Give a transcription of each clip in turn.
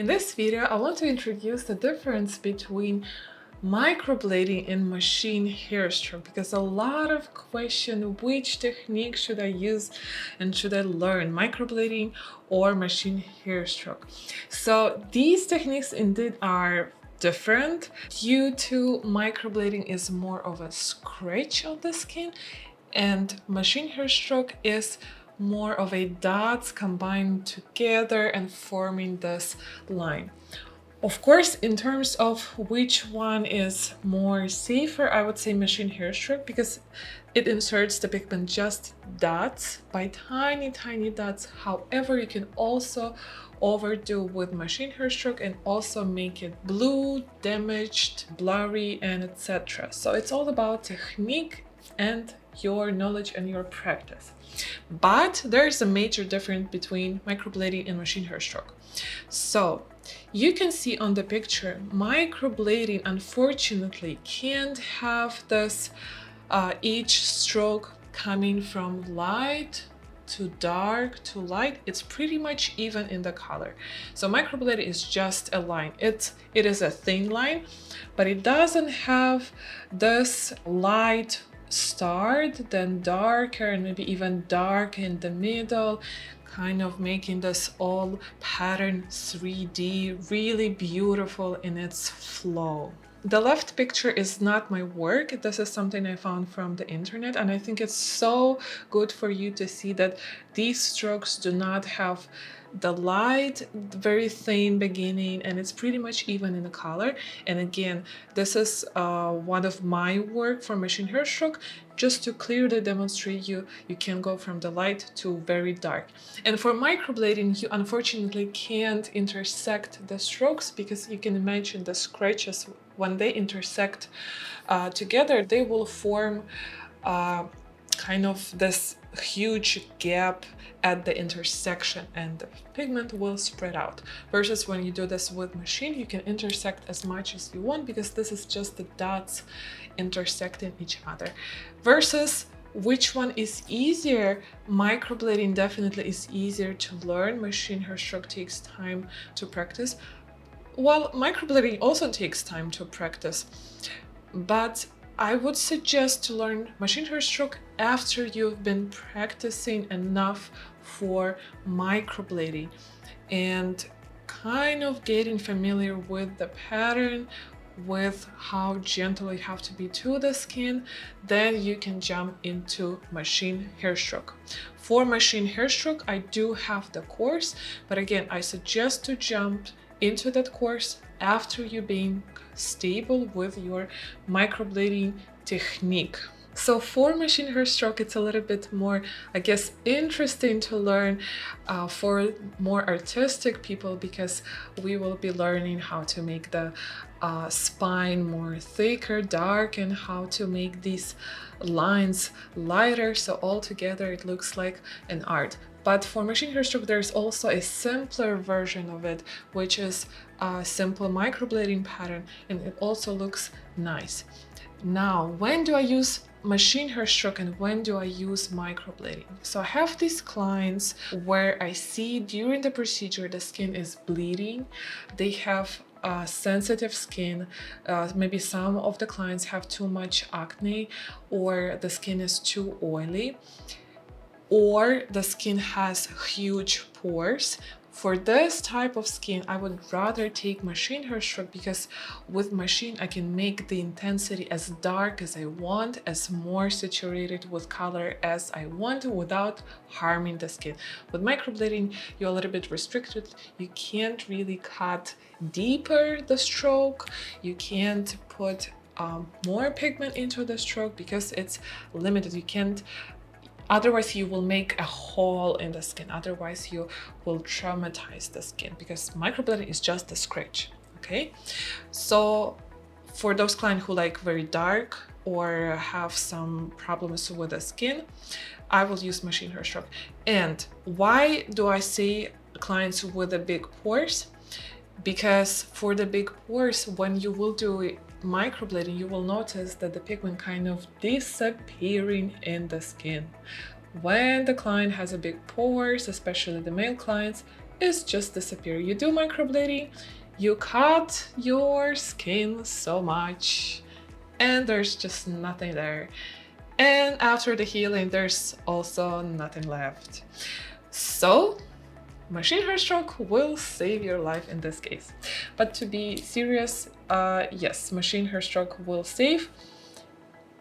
In this video, I want to introduce the difference between microblading and machine hair stroke, because a lot of question which technique should I use and should I learn, microblading or machine hair stroke. So these techniques indeed are different due to microblading is more of a scratch of the skin and machine hair stroke is more of a dots combined together and forming this line. Of course, in terms of which one is more safer, I would say machine hair stroke, because it inserts the pigment just dots by tiny dots. However, you can also overdo with machine hair stroke and also make it blue, damaged, blurry, and etc. So it's all about technique and your knowledge and your practice. But there is a major difference between microblading and machine hair stroke. So you can see on the picture, microblading unfortunately can't have this each stroke coming from light to dark to light. It's pretty much even in the color. So microblading is just a line. It is a thin line, but it doesn't have this light start, then darker, and maybe even dark in the middle, kind of making this all pattern 3D, really beautiful in its flow. The left picture is not my work. This is something I found from the internet, and I think it's so good for you to see that these strokes do not have the light, very thin beginning, and it's pretty much even in the color. And again, this is one of my work for machine hair stroke, just to clearly demonstrate you can go from the light to very dark. And for microblading, you unfortunately can't intersect the strokes, because you can imagine the scratches, when they intersect together, they will form kind of this huge gap at the intersection, and the pigment will spread out. Versus when you do this with machine, you can intersect as much as you want, because this is just the dots intersecting each other. Versus which one is easier, microblading definitely is easier to learn. Machine hair stroke takes time to practice. Well, microblading also takes time to practice, but I would suggest to learn machine hair stroke after you've been practicing enough for microblading and kind of getting familiar with the pattern, with how gentle you have to be to the skin. Then you can jump into machine hair stroke. For machine hair stroke, I do have the course, but again, I suggest to jump into that course after you being stable with your microblading technique. So for machine hair stroke, it's a little bit more, I guess, interesting to learn for more artistic people, because we will be learning how to make the spine more thicker, dark, and how to make these lines lighter, so altogether it looks like an art. But for machine hair stroke, there's also a simpler version of it, which is a simple microblading pattern, and it also looks nice. Now, when do I use machine hair stroke and when do I use microblading? So I have these clients where I see during the procedure the skin is bleeding. They have sensitive skin. Maybe some of the clients have too much acne, or the skin is too oily, or the skin has huge pores. For this type of skin, I would rather take machine hair stroke, because with machine I can make the intensity as dark as I want, as more saturated with color as I want, without harming the skin. With microblading, you're a little bit restricted. You can't really cut deeper the stroke. You can't put more pigment into the stroke, because it's limited. You can't. Otherwise, you will make a hole in the skin. Otherwise, you will traumatize the skin, because microblading is just a scratch, okay? So for those clients who like very dark or have some problems with the skin, I will use machine hair stroke. And why do I say clients with the big pores? Because for the big pores, when you will do microblading, you will notice that the pigment kind of disappearing in the skin. When the client has a big pores, especially the male clients, is just disappear. You do microblading, you cut your skin so much, and there's just nothing there. And after the healing, there's also nothing left. So machine hair stroke will save your life in this case. But to be serious, yes, machine hair stroke will save.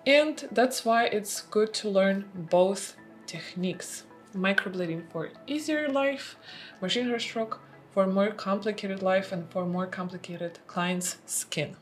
And that's why it's good to learn both techniques. Microblading for easier life, machine hair stroke for more complicated life and for more complicated clients' skin.